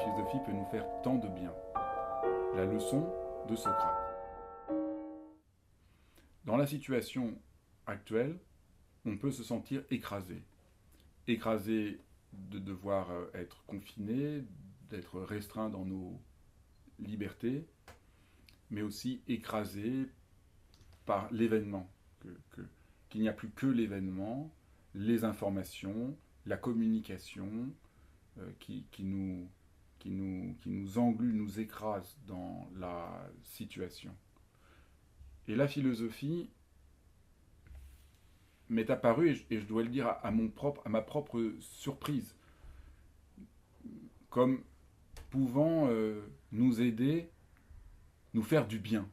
philosophie peut nous faire tant de bien. La leçon de Socrate. Dans la situation actuelle, on peut se sentir écrasé. Écrasé de devoir être confiné, d'être restreint dans nos libertés, mais aussi écrasé par l'événement, qu'il n'y a plus que l'événement, les informations, la communication qui nous englue, nous écrase dans la situation. Et la philosophie m'est apparue, et je dois le dire à ma propre surprise, comme pouvant nous aider, nous faire du bien.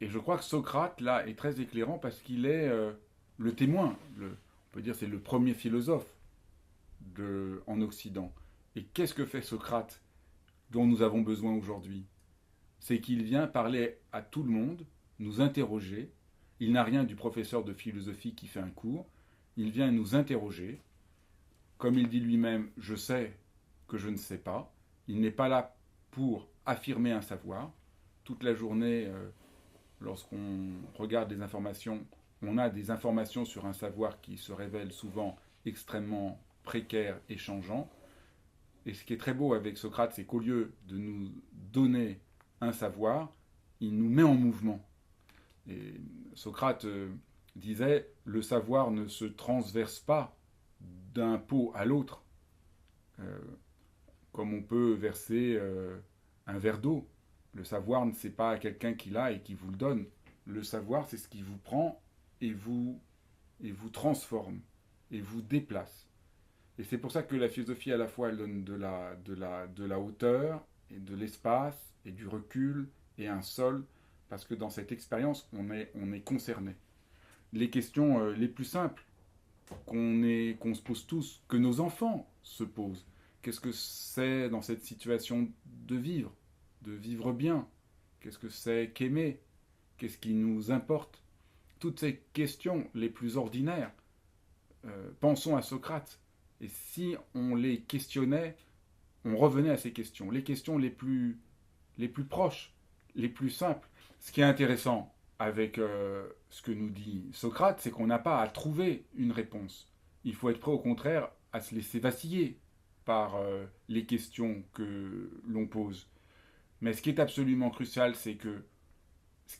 Et je crois que Socrate, là, est très éclairant parce qu'il est le témoin. On peut dire que c'est le premier philosophe en Occident. Et qu'est-ce que fait Socrate dont nous avons besoin aujourd'hui? C'est qu'il vient parler à tout le monde, nous interroger. Il n'a rien du professeur de philosophie qui fait un cours. Il vient nous interroger. Comme il dit lui-même, je sais que je ne sais pas. Il n'est pas là pour affirmer un savoir. Toute la journée, lorsqu'on regarde des informations, on a des informations sur un savoir qui se révèle souvent extrêmement précaire et changeant. Et ce qui est très beau avec Socrate, c'est qu'au lieu de nous donner un savoir, il nous met en mouvement. Et Socrate disait, le savoir ne se transverse pas d'un pot à l'autre, comme on peut verser un verre d'eau. Le savoir, ce n'est pas quelqu'un qui l'a et qui vous le donne. Le savoir, c'est ce qui vous prend et vous transforme et vous déplace. Et c'est pour ça que la philosophie, à la fois, elle donne de la hauteur et de l'espace et du recul et un sol, parce que dans cette expérience, on est concerné. Les questions les plus simples qu'on se pose tous, que nos enfants se posent. Qu'est-ce que c'est dans cette situation de vivre bien? Qu'est-ce que c'est qu'aimer? Qu'est-ce qui nous importe? Toutes ces questions les plus ordinaires, pensons à Socrate. Et si on les questionnait, on revenait à ces questions. Les questions les plus proches, les plus simples. Ce qui est intéressant avec ce que nous dit Socrate, c'est qu'on n'a pas à trouver une réponse. Il faut être prêt au contraire à se laisser vaciller par les questions que l'on pose. Mais ce qui est absolument crucial, c'est que ce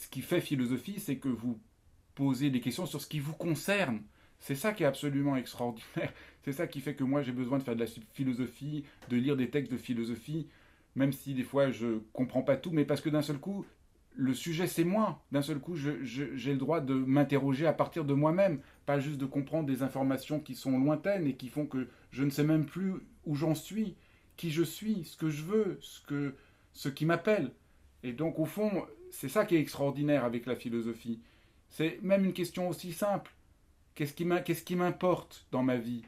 qui fait philosophie, c'est que vous posez des questions sur ce qui vous concerne. C'est ça qui est absolument extraordinaire. C'est ça qui fait que moi j'ai besoin de faire de la philosophie, de lire des textes de philosophie, même si des fois je ne comprends pas tout, mais parce que d'un seul coup, le sujet c'est moi. D'un seul coup, j'ai le droit de m'interroger à partir de moi-même, pas juste de comprendre des informations qui sont lointaines et qui font que je ne sais même plus où j'en suis, qui je suis, ce que je veux, ce qui m'appelle. Et donc au fond, c'est ça qui est extraordinaire avec la philosophie. C'est même une question aussi simple. Qu'est-ce qui m'importe dans ma vie?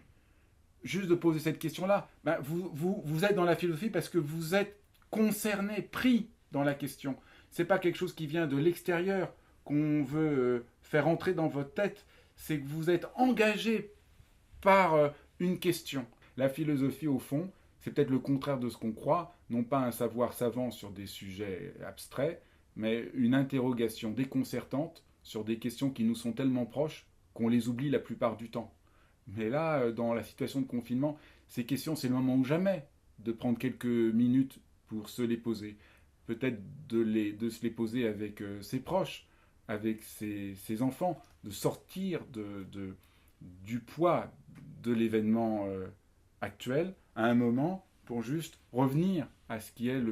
Juste de poser cette question-là. Ben, vous êtes dans la philosophie parce que vous êtes concerné, pris dans la question. Ce n'est pas quelque chose qui vient de l'extérieur qu'on veut faire entrer dans votre tête. C'est que vous êtes engagé par une question. La philosophie, au fond, c'est peut-être le contraire de ce qu'on croit. Non pas un savoir savant sur des sujets abstraits, mais une interrogation déconcertante sur des questions qui nous sont tellement proches qu'on les oublie la plupart du temps. Mais là, dans la situation de confinement, ces questions, c'est le moment ou jamais de prendre quelques minutes pour se les poser. Peut-être de se les poser avec ses proches, avec ses enfants, de sortir du poids de l'événement actuel à un moment pour juste revenir à ce qui est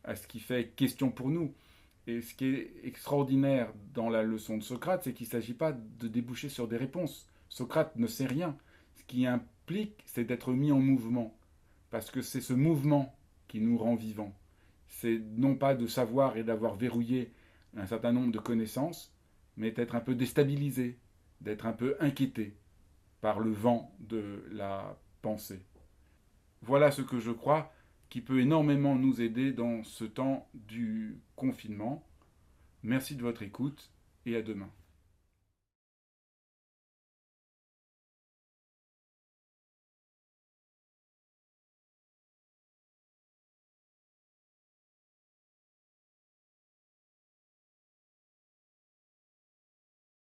à ce qui fait question pour nous. Et ce qui est extraordinaire dans la leçon de Socrate, c'est qu'il ne s'agit pas de déboucher sur des réponses. Socrate ne sait rien. Ce qui implique, c'est d'être mis en mouvement. Parce que c'est ce mouvement qui nous rend vivants. C'est non pas de savoir et d'avoir verrouillé un certain nombre de connaissances, mais d'être un peu déstabilisé, d'être un peu inquiété par le vent de la pensée. Voilà ce que je crois qui peut énormément nous aider dans ce temps du confinement. Merci de votre écoute et à demain.